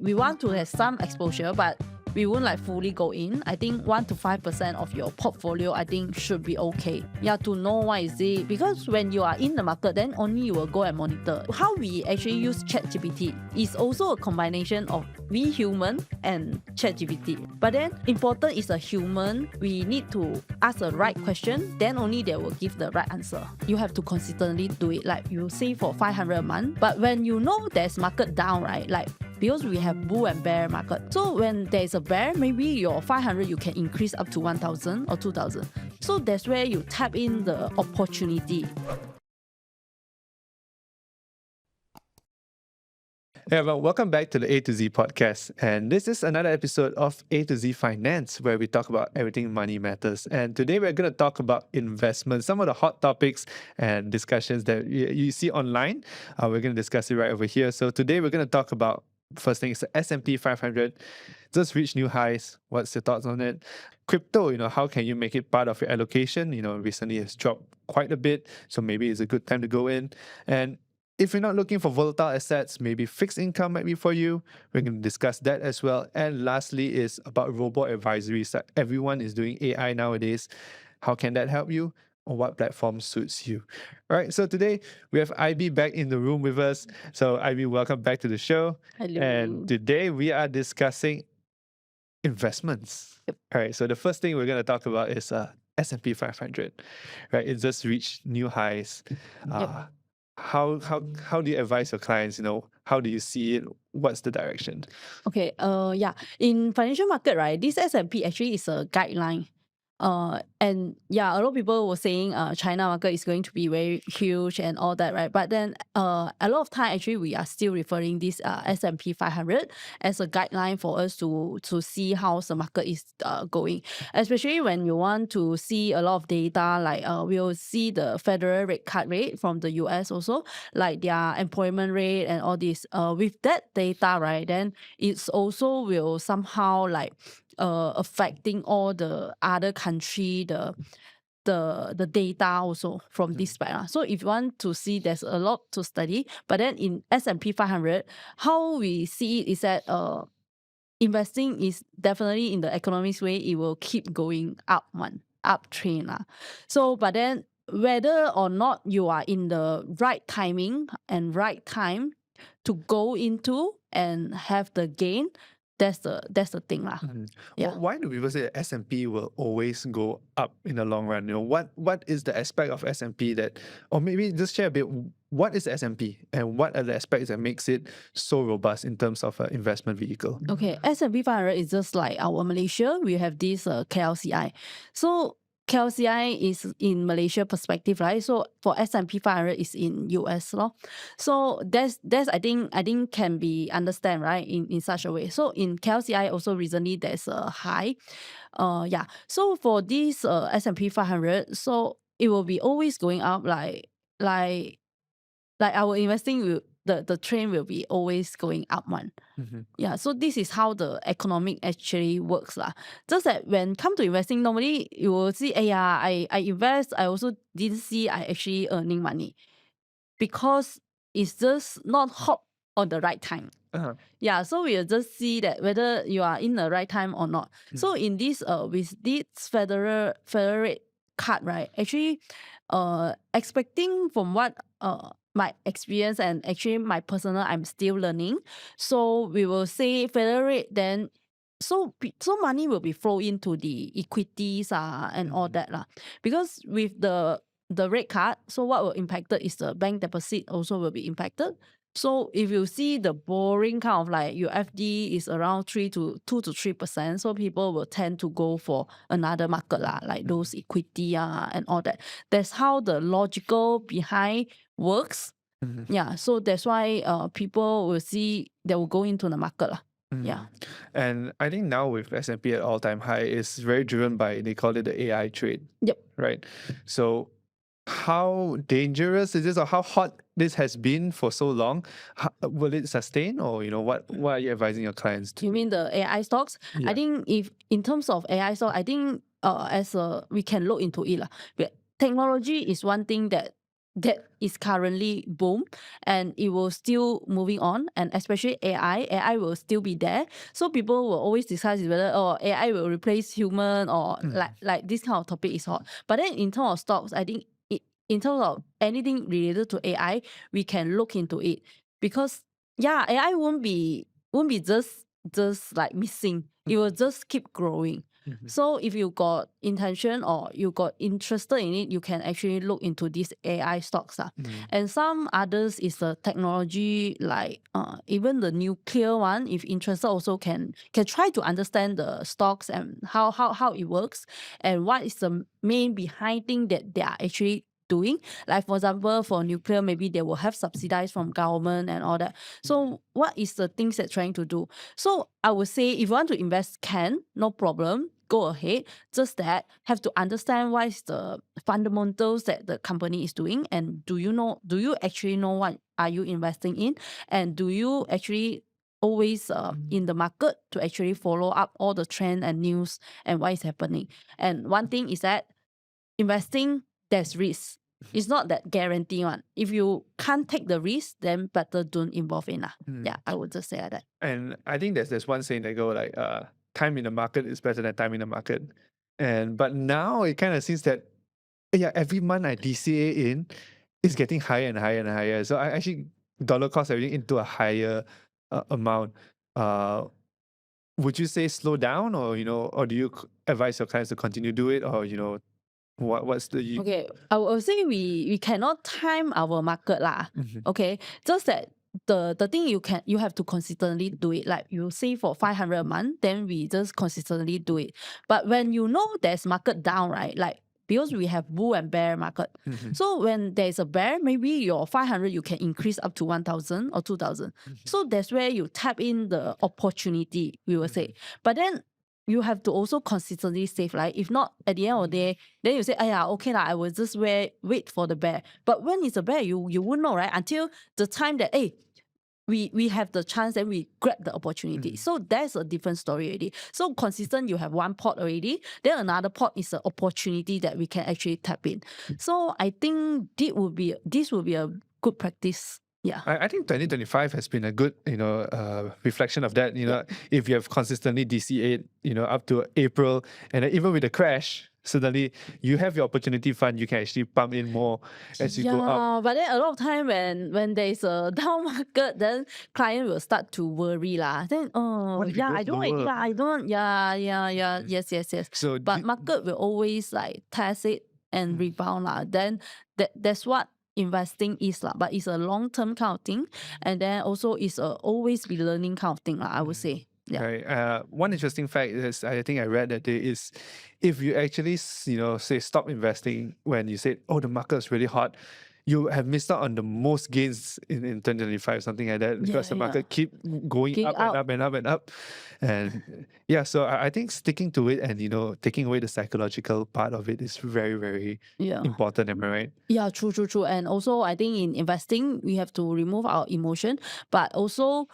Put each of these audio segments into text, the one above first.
we want to have some exposure, but we won't like fully go in. I think 1 to 5% of your portfolio, I think should be okay. Yeah, to know what is it. Because when you are in the market, then only you will go and monitor. How we actually use ChatGPT is also a combination of we human and ChatGPT. But then important is a human. We need to ask the right question, then only they will give the right answer. You have to consistently do it. Like you save for 500 a month, but when you know there's market down, right? Like because we have bull and bear market. So when there's a bear, maybe your 500 you can increase up to 1,000 or 2,000. So that's where you tap in the opportunity. Yeah, well, welcome back to the A to Z podcast. And this is another episode of A to Z Finance, where we talk about everything money matters. And today we're going to talk about investment, some of the hot topics and discussions that you see online. We're going to discuss it right over here. So today we're going to talk about, first thing is the S&P 500 just reached new highs. What's your thoughts on it? Crypto, how can you make it part of your allocation? Recently it's dropped quite a bit, so maybe it's a good time to go in. And if you're not looking for volatile assets, maybe fixed income might be for you. We're going to discuss that as well. And lastly is about robot advisories. That everyone is doing AI nowadays. How can that help you? Or what platform suits you? All right, so today we have Ivy back in the room with us. So Ivy, welcome back to the show. Hello. And today we are discussing investments. Yep. All right, so the first thing we're going to talk about is S&P 500. Right, it just reached new highs. Yep. How do you advise your clients? How do you see it? What's the direction? Okay. In financial market, right, this S&P actually is a guideline. And yeah, a lot of people were saying China market is going to be very huge and all that, right? But then a lot of time actually we are still referring this S&P 500 as a guideline for us to see how the market is going, especially when you want to see a lot of data. Like we'll see the federal rate cut rate from the US also, like their employment rate and all this. With that data, right, then it's also will somehow like affecting all the other country, the data also from this side. So if you want to see, there's a lot to study. But then in S&P 500, how we see it is that investing is definitely in the economics way, it will keep going up trend. So but then whether or not you are in the right timing and right time to go into and have the gain, that's the thing lah. Yeah. Why do people say that S&P will always go up in the long run? What is the aspect of S&P that, or maybe just share a bit, what is S&P and what are the aspects that makes it so robust in terms of an investment vehicle? Okay, S&P 500 is just like our Malaysia. We have this KLCI. So KLCI is in Malaysia perspective, right? So for S&P 500 is in US law. So that's I think can be understand, right, in such a way. So in KLCI also recently there's a high. So for this S&P 500, so it will be always going up like our investing will the trend will be always going up one. Yeah, so this is how the economic actually works lah. Just that when come to investing, normally you will see, I invest, I also didn't see I actually earning money because it's just not hot on the right time. Yeah, so we'll just see that whether you are in the right time or not. So in this with this federal rate cut, right, actually expecting from what my experience and actually my personal, I'm still learning. So we will say federal rate, then so money will be flow into the equities and all that lah. Because with the rate cut, so what will impacted is the bank deposit also will be impacted. So if you see the boring kind of like your FD is around 2 to 3%, so people will tend to go for another market lah, like those equity and all that. That's how the logical behind works. Yeah, so that's why people will see they will go into the market lah. Yeah. And I think now with S&P at all-time high, it's very driven by, they call it the AI trade. Yep. Right? So how dangerous is this, or how hot this has been for so long? Will it sustain, or what are you advising your clients to? You mean the AI stocks? Yeah. I think if in terms of AI stock, I think we can look into it lah. But technology is one thing that that is currently boom, and it will still moving on, and especially AI will still be there. So people will always discuss whether AI will replace human or like this kind of topic is hot. But then in terms of stocks, I think in terms of anything related to AI, we can look into it, because AI won't be just like missing. It will just keep growing. So if you got intention or you got interested in it, you can actually look into these AI stocks. And some others is the technology, like even the nuclear one, if interested also can try to understand the stocks and how it works and what is the main behind thing that they are actually doing. Like for example, for nuclear, maybe they will have subsidized from government and all that. So what is the things they're trying to do? So I would say if you want to invest, no problem, go ahead. Just that have to understand what is the fundamentals that the company is doing, and do you actually know what are you investing in, and do you actually always in the market to actually follow up all the trend and news and what is happening. And one thing is that investing, there's risk. It's not that guarantee one. If you can't take the risk, then better don't involve in. Yeah, I would just say like that. And I think there's one saying that go like time in the market is better than time in the market. But now it kind of seems that every month I DCA in is getting higher and higher and higher. So I actually dollar cost everything into a higher amount. Would you say slow down, or or do you advise your clients to continue do it, or what's the Okay, I would say we cannot time our market lah. Okay, just that the thing you have to consistently do it. Like you say for 500 a month, then we just consistently do it. But when you know there's market down, right? Like because we have bull and bear market. So when there's a bear, maybe your 500 you can increase up to 1,000 or 2,000. So that's where you tap in the opportunity, we will say. But then you have to also consistently save, right? If not, at the end of the day, then you say, okay lah, I will just wait for the bear. But when it's a bear, you won't know, right? Until the time that, we have the chance, then we grab the opportunity. So that's a different story already. So consistent, you have one pot already. Then another pot is an opportunity that we can actually tap in. So I think this will be a good practice. Yeah. I think 2025 has been a good, reflection of that. If you have consistently DCA'd, up to April, and then even with the crash, suddenly you have your opportunity fund, you can actually pump in more as you go up. But then a lot of time when there is a down market, then client will start to worry lah. Then What if it I goes don't lower? I don't yes. So But market will always like test it and rebound lah. Then that's what investing is lah. But it's a long term kind of thing, and then also it's a always be learning kind of thing lah, I would say. Yeah. Right. One interesting fact is, I think I read that day, is if you actually say stop investing when you said, the market is really hot, you have missed out on the most gains in 2025, something like that, because the market keep going up and up and up and up. And so I think sticking to it and taking away the psychological part of it is very, very important. Am I right? Yeah, true. And also I think in investing we have to remove our emotion, but also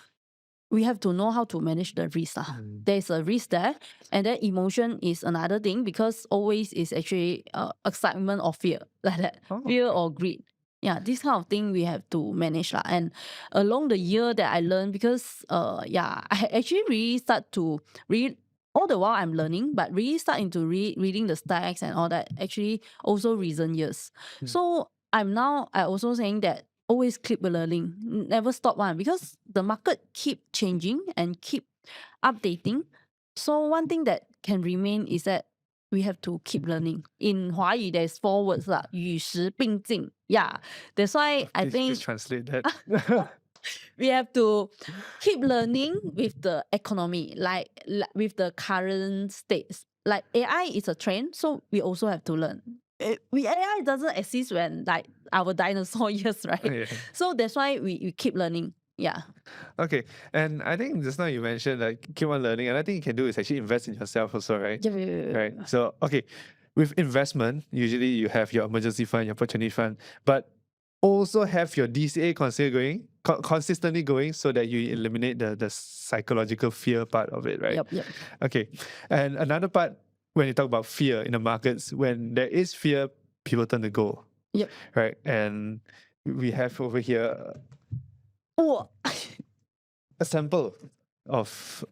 we have to know how to manage the risk. There's a risk there, and then emotion is another thing, because always is actually excitement or fear, like that. Fear or greed. Yeah, this kind of thing we have to manage. And along the year that I learned, because I actually really start to read all the while I'm learning, but really starting to reading the stacks and all that, actually also recent years. So I also saying that always keep learning, never stop one, because the market keep changing and keep updating. So one thing that can remain is that we have to keep learning. In 华语 there's 4 words 与时并进. Yeah, that's why I think Please translate that. we have to keep learning with the economy, like with the current states. Like AI is a trend, so we also have to learn. AI doesn't exist when like our dinosaur years, right? So that's why we keep learning. Yeah. Okay. And I think just now you mentioned like keep on learning, and I think you can do is actually invest in yourself also, right? Yeah. Right. So with investment, usually you have your emergency fund, your opportunity fund, but also have your DCA consistently going, so that you eliminate the psychological fear part of it, right? Yep. Okay. And another part, when you talk about fear in the markets, when there is fear, people tend to go. Yep. right? And we have over here Oh, a sample of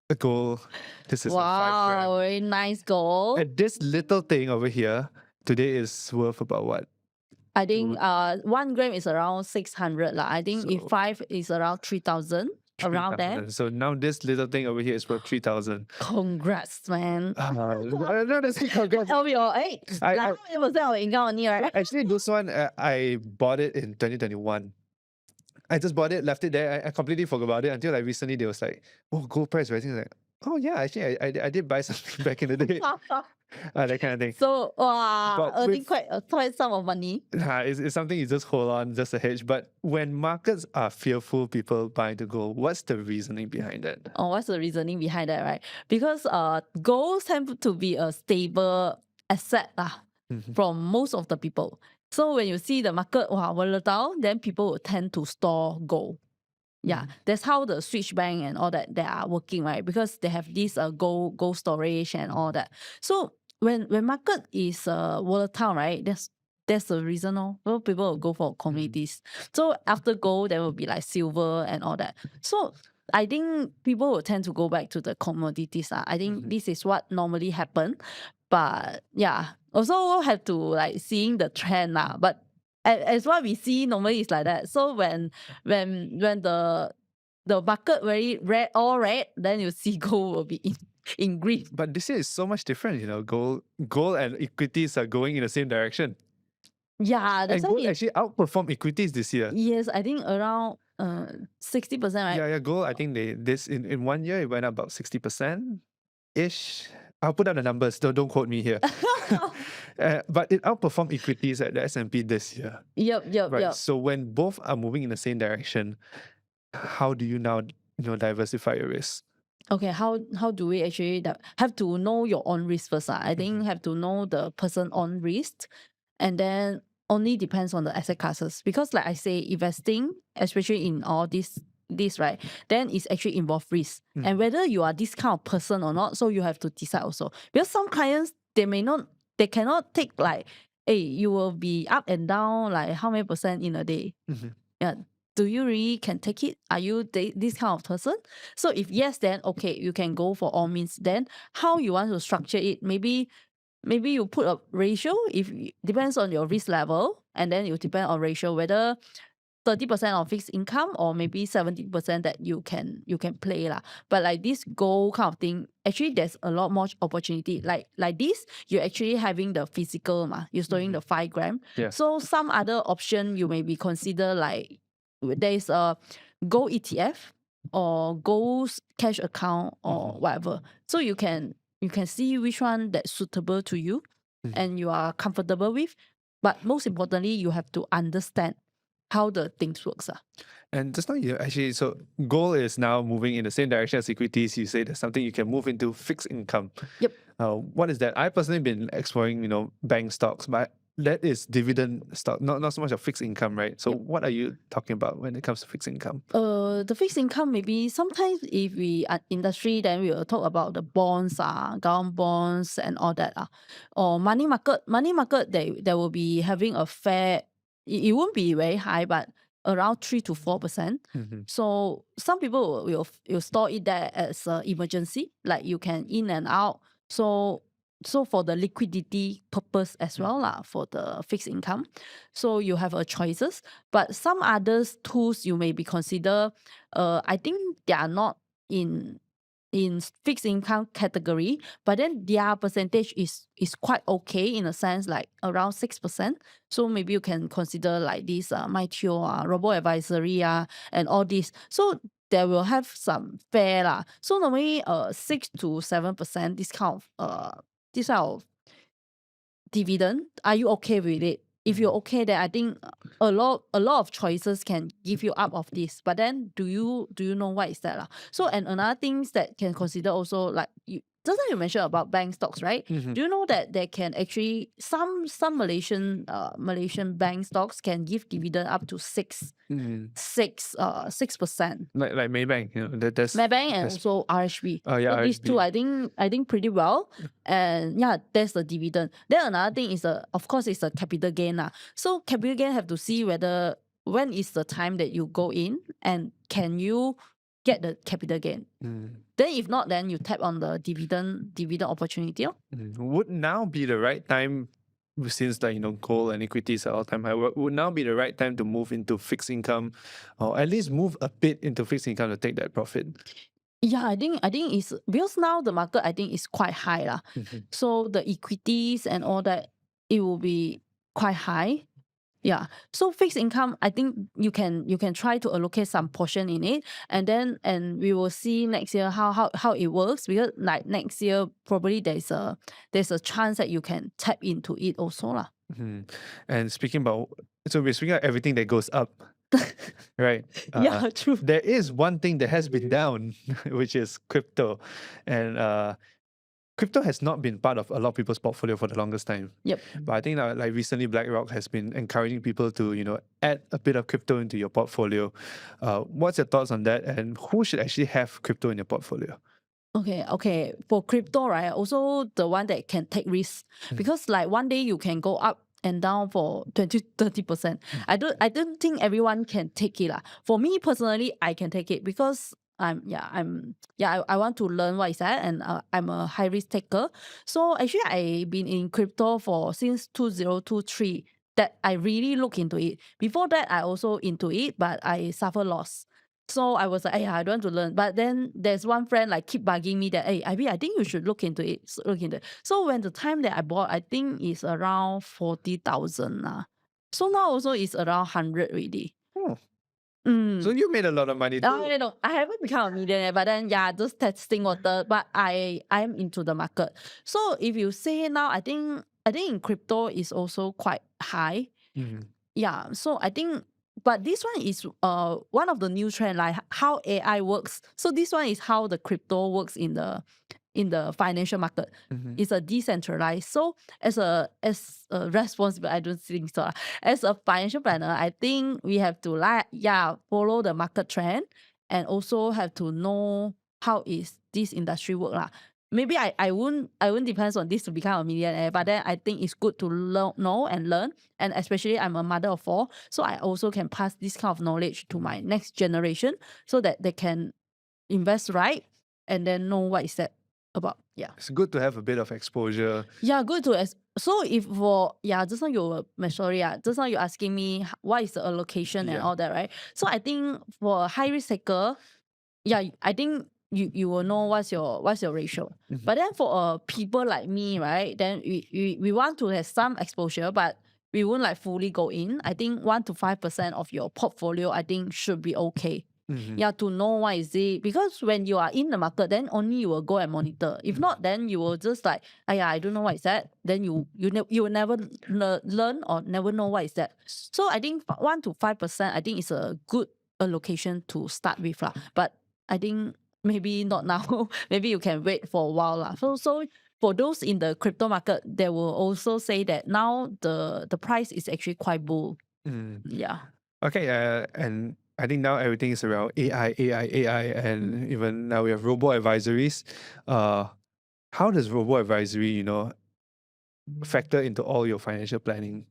the gold. This is a 5 gram. wow, very nice gold. And this little thing over here today is worth about what? I think 1 gram is around 600 lah. I think if So 5 is around 3,000, around there. 3,000. So now this little thing over here is worth 3,000. Congrats, man. No, that's congrats. Of your I- how many percent of income only, right? Actually, this one I bought it in 2021. I just bought it, left it there. I completely forgot about it until like recently. They was like, "Oh, gold price rising." Like, oh yeah, actually, I did buy something back in the day. That kind of thing. So, wow, But earning with- quite some of money. It's something you just hold on, just a hedge. But when markets are fearful, people buy the gold. What's the reasoning behind that? Oh, what's the reasoning behind that, right? Because gold tend to be a stable asset lah Mhm. from most of the people. So when you see the market volatile, then people will tend to store gold. Yeah, that's how the switch bank and all that they are working, right? Because they have this gold storage and all that. So when market is volatile, right? That's the reason. Well, people will go for commodities. So after gold, there will be like silver and all that. So I think people will tend to go back to the commodities. I think this is what normally happen. But yeah, also have to like seeing the trend But as what we see normally is like that. So when the market very red, all red, then you see gold will be in green. But this year is so much different. Gold and equities are going in the same direction. Yeah, And that's why gold actually outperformed equities this year. yes, I think around 60%, right? Yeah, gold. I think this in 1 year it went up about 60% ish. I'll put out the numbers. Don't quote me here. But it outperformed equities at the S&P this year. Yep. So when both are moving in the same direction, how do you now diversify your risk? Okay, how do we actually have to know your own risk first? I think have to know the person on risk, and then only depends on the asset classes. Because like I say, investing, especially in all this right, then it's actually involve risk. And whether you are this kind of person or not, so you have to decide also. Because some clients they cannot take like, hey, you will be up and down like how many percent in a day. Yeah. Do you really can take it? Are you this kind of person? So if yes, then okay, you can go for all means. Then how you want to structure it? Maybe you put a ratio. If depends on your risk level, and then you depend on ratio whether 30% of fixed income or maybe 70% that you can play lah. But like this goal kind of thing, actually there's a lot more opportunity. Like this, you're actually having the physical you're storing the 5 gram. Yeah. So some other option you maybe consider like there's a gold ETF or gold cash account or whatever. So you can see which one that's suitable to you and you are comfortable with. But most importantly, you have to understand how the things works. And just now so gold is now moving in the same direction as equities. You say there's something you can move into fixed income. Yep. What is that? I personally been exploring, bank stocks, but that is dividend stock, not so much of fixed income, right? So what are you talking about when it comes to fixed income? The fixed income, maybe sometimes if we are industry, then we will talk about the bonds, government bonds and all that. Or money market. Money market, they will be having a fair, it won't be very high, but around 3 to 4%. So some people will store it there as an emergency, like you can in and out. So for the liquidity purpose as well for the fixed income. So you have a choices. But some others tools you may be consider, I think they are not in fixed income category, but then their percentage is quite okay in a sense, like around 6%. So maybe you can consider like this MyTio, robo advisory and all this. So they will have some fair So normally 6 to 7% this kind of dividend. Are you okay with it? If you're okay, then I think a lot of choices can give you up of this. But then do you know what is that? So and another things that can consider also, like just like you mentioned about bank stocks, right? Mhm. Do you know that they can actually some Malaysian bank stocks can give dividend up to Mhm. 6%. Like Maybank, you know, that's Maybank and that's also RHB. oh yeah, So these two, RHB. I think pretty well. And yeah, that's the dividend. Then another thing is of course, it's a capital gain lah. So capital gain have to see whether when is the time that you go in and can you get the capital gain. Mm. Then if not, then you tap on the dividend opportunity. Would now be the right time, since like, you know, gold and equities are all time high, would now be the right time to move into fixed income, or at least move a bit into fixed income to take that profit? Yeah, I think it's because now the market I think is quite high lah. Mhm. So the equities and all that, it will be quite high. Yeah. So fixed income, I think you can try to allocate some portion in it, and we will see next year how it works, because like next year probably there's a chance that you can tap into it also lah. Mhm. And speaking about, so we're speaking about everything that goes up, right? Yeah, true. There is one thing that has been down, which is crypto, and crypto has not been part of a lot of people's portfolio for the longest time. Yep. But I think like recently, BlackRock has been encouraging people to, you know, add a bit of crypto into your portfolio. What's your thoughts on that, and who should actually have crypto in your portfolio? Okay. For crypto, right? Also the one that can take risks, because like one day you can go up and down for 20-30%. I don't think everyone can take it lah. For me personally, I can take it because I want to learn what is that, and I'm a high risk taker. So actually I've been in crypto for since 2023 that I really look into it. Before that I also into it, but I suffer loss. So I was like, hey, I don't want to learn. But then there's one friend like keep bugging me that, hey, Ivy, I think you should look into it. So when the time that I bought, I think is around 40,000 lah. So now also is around 100 already. Oh, Mm. so you made a lot of money too. I haven't become a millionaire, but then yeah, just testing water. But I am into the market. So if you say now, I think in crypto is also quite high. Mhm. Yeah, so I think, but this one is one of the new trend, like how AI works. So this one is how the crypto works in the financial market. Mhm. It's a decentralized. So as a responsible, I don't think so. As a financial planner, I think we have to follow the market trend, and also have to know how is this industry work lah. Maybe I won't depends on this to become a millionaire, but then I think it's good to know and learn, and especially I'm a mother of 4, so I also can pass this kind of knowledge to my next generation, so that they can invest right, and then know what is that about. Yeah. It's good to have a bit of exposure. Yeah, good to so if for just now just now you're asking me what is the allocation and Yeah. all that, right? So I think for a high risk taker, I think you will know what's your ratio. Mhm. But then for people like me, right? Then we want to have some exposure, but we won't like fully go in. I think 1 to 5% of your portfolio, I think should be okay. Mhm. Yeah, to know what is it, because when you are in the market, then only you will go and monitor. If not, then you will just like, I don't know what is that. Then you will never learn or never know what is that. So I think 1 to 5%, I think is a good allocation to start with lah. But I think maybe not now. Maybe you can wait for a while lah. So for those in the crypto market, they will also say that now the price is actually quite bull. Mm. Yeah. Okay, and I think now everything is around AI, and even now we have robo advisories. How does robo advisory, you know, factor into all your financial planning?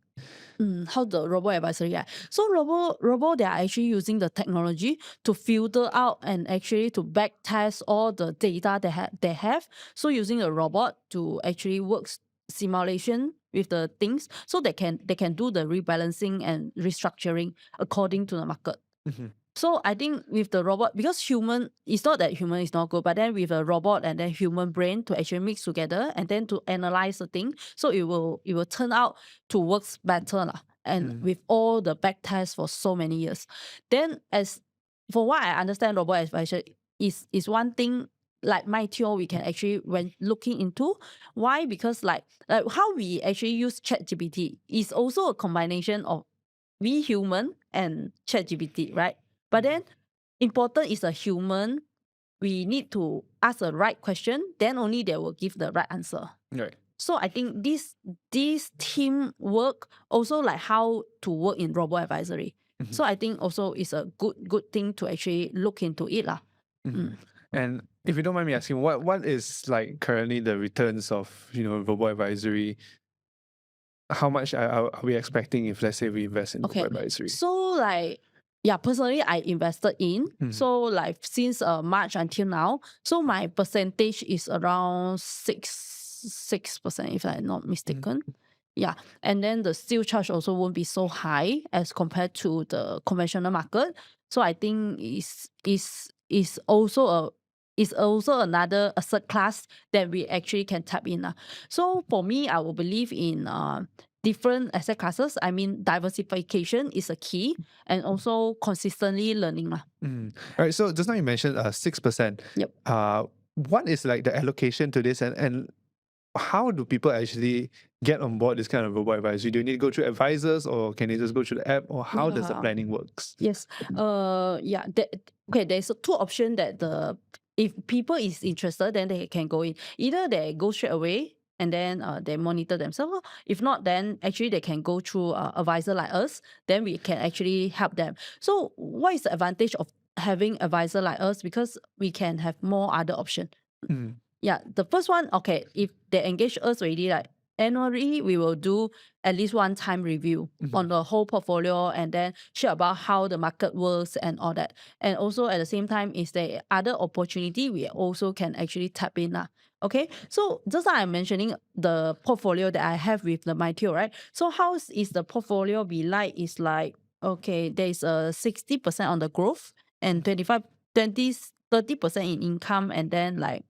How the robo advisory, yeah. So robo they are actually using the technology to filter out and actually to back test all the data they have. So using a robot to actually works simulation with the things, so they can do the rebalancing and restructuring according to the market. Mhm. So I think with the robot, because human, it's not that human is not good, but then with a robot and then human brain to actually mix together and then to analyze the thing, so it will turn out to works better lah. And with all the back tests for so many years, then as for what I understand, robot advisor is one thing like my tool we can actually when looking into. Why? Because like how we actually use ChatGPT is also a combination of we human and ChatGPT, right? But then important is a human we need to ask the right question, then only they will give the right answer. Right. So I think this teamwork also like how to work in robo advisory. So I think also is a good thing to actually look into it lah. And if you don't mind me asking, what is like currently the returns of robo advisory? How much are we expecting if, let's say, we invest in robo advisory? So like, yeah, personally I invested in. So like since March until now, so my percentage is around 6%, if I'm not mistaken. Yeah, and then the still charge also won't be so high as compared to the conventional market. So I think is also another asset class that we actually can tap in. So for me, I will believe in different asset classes. I mean, diversification is a key, and also consistently learning. All right. So just now you mentioned 6%. Yep. What is like the allocation to this, and how do people actually get on board this kind of robo advisory? Do you need to go through advisors, or can they just go through the app, or how does the planning works? Yes. Yeah. There's two options that if people is interested, then they can go in. Either they go straight away and then they monitor themselves. If not, then actually they can go through advisor like us. Then we can actually help them. So what is the advantage of having advisor like us? Because we can have more other option. Yeah, the first one, okay, if they engage us already, like annually, we will do at least one time review on the whole portfolio and then share about how the market works and all that. And also at the same time, is there other opportunity we also can actually tap in. Okay, so just like I'm mentioning the portfolio that I have with the MyTeo, right? So how is the portfolio be like? Is like, okay, there's a 60% on the growth and 30% in income, and then like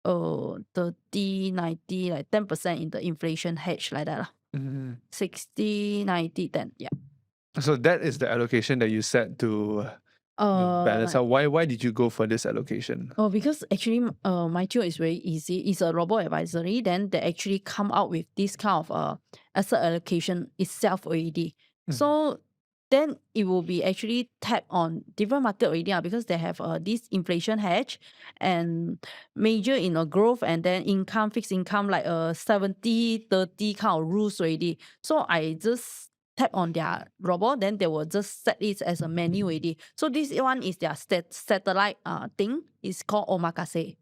30, 90, like 10% in the inflation hedge like that. 60, 90, 10. Yeah. So that is the allocation that you set to balance out. Why did you go for this allocation? Because actually MyTeo is very easy. It's a robo advisory. Then they actually come out with this kind of asset allocation itself already. So then it will be actually tapped on different market already because they have this inflation hedge and major in a growth and then income, fixed income, like 70-30 kind of rules already. So I just tap on their robot, then they will just set it as a menu already. So this one is their satellite thing. It's called omakase.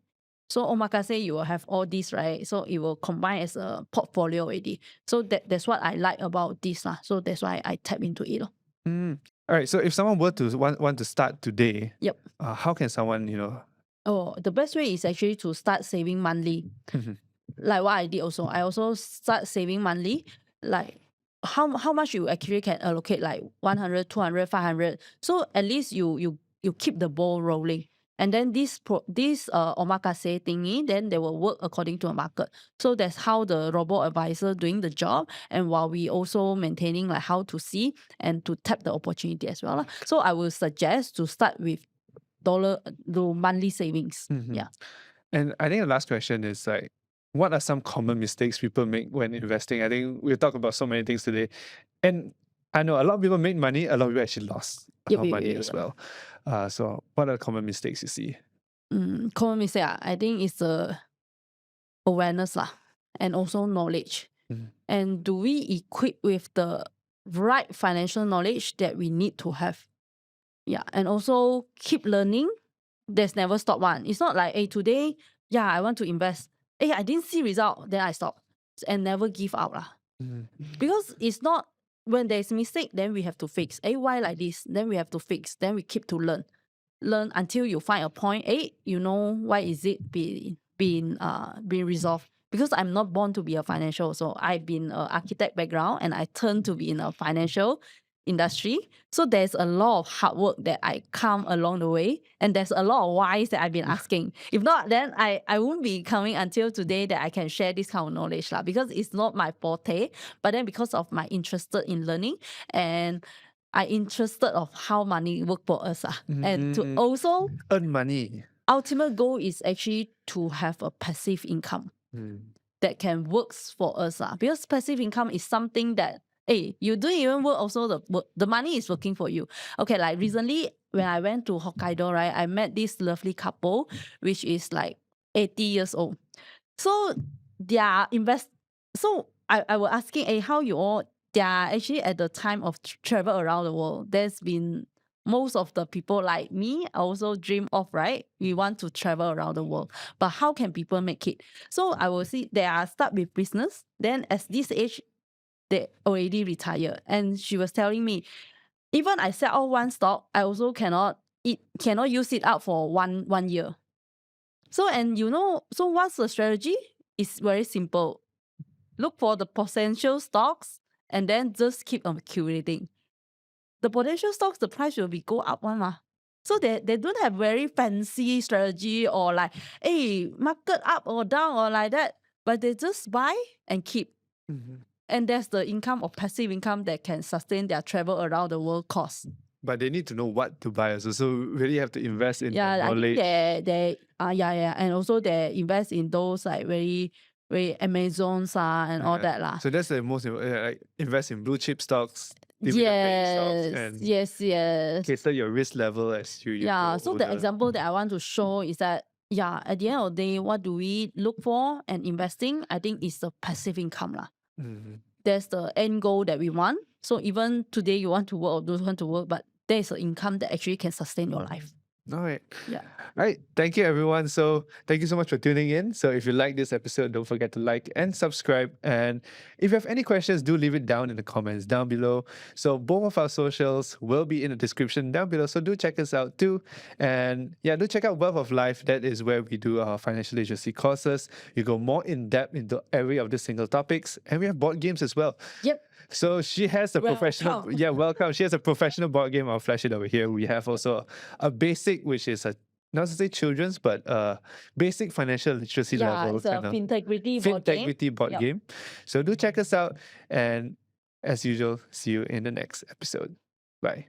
So omakase, you will have all this, right? So it will combine as a portfolio already. So that's what I like about this. So that's why I tap into it. All right. So if someone were to want to start today, yep. How can someone, the best way is actually to start saving monthly. Like what I did also. I also start saving monthly. Like how much you actually can allocate, like 100, 200, 500. So at least you keep the ball rolling. And then this omakase thingy, then they will work according to a market. So that's how the robo advisor doing the job, and while we also maintaining like how to see and to tap the opportunity as well. So I will suggest to start with the monthly savings. Yeah. And I think the last question is like, what are some common mistakes people make when investing? I think we'll talk about so many things today. And I know a lot of people made money, a lot of people actually lost a lot of money as well. So what are the common mistakes you see? Common mistake, I think it's the awareness and also knowledge. And do we equip with the right financial knowledge that we need to have? Yeah, and also keep learning. There's never stop one. It's not like, hey, today, yeah, I want to invest. Hey, I didn't see result, then I stop. And never give up. Because it's not, when there's mistake, then we have to fix. Hey, why like this? Then we have to fix. Then we keep to learn until you find a point. Hey, you know, why is it being resolved? Because I'm not born to be a financial. So I've been an architect background and I turned to be in a financial industry. So there's a lot of hard work that I come along the way, and there's a lot of whys that I've been asking. If not, then I won't be coming until today that I can share this kind of knowledge because it's not my forte. But then because of my interested in learning, and I interested of how money work for us and to also earn money. Ultimate goal is actually to have a passive income that can works for us because passive income is something that Hey, you don't even work also the money is working for you. Okay, like recently when I went to Hokkaido, right, I met this lovely couple, which is like 80 years old. So they are so I was asking, hey, how you all they are actually at the time of travel around the world. There's been most of the people like me also dream of, right? We want to travel around the world. But how can people make it? So I will see they are start with business. Then as this age, they already retired. And she was telling me, even I sell off one stock, I also cannot use it out for one year. So and so what's the strategy? It's very simple. Look for the potential stocks and then just keep accumulating. The potential stocks, the price will be go up one mah. So they don't have very fancy strategy or like, hey, market up or down or like that. But they just buy and keep. Mhm. And that's the income or passive income that can sustain their travel around the world cost. But they need to know what to buy also. So really have to invest in the Yeah, I think knowledge. yeah. And also they invest in those like very Amazons and all that lah. So that's the most like invest in blue chip stocks, dividend paying stocks, and Yes. cater your risk level as you Yeah, grow so the older. example that I want to show is that, yeah, at the end of the day, what do we look for and investing? I think it's the passive income lah. Mhm. That's the end goal that we want. So even today you want to work or don't want to work, but there is an income that actually can sustain your life. All right. Yeah. All right. Thank you, everyone. So, thank you so much for tuning in. So, if you like this episode, don't forget to like and subscribe. And if you have any questions, do leave it down in the comments down below. So, both of our socials will be in the description down below. So, do check us out too. And yeah, do check out Wealth of Life. That is where we do our financial literacy courses. You go more in depth into every of the single topics. And we have board games as well. Yep. So she has a professional, Welcome. yeah, welcome. She has a professional board game. I'll flash it over here. We have also a basic, which is a not to say children's, but basic financial literacy Yeah, level it's a kind of fintegrity board game. fintegrity board Yep. game. So do check us out, and as usual, see you in the next episode. Bye.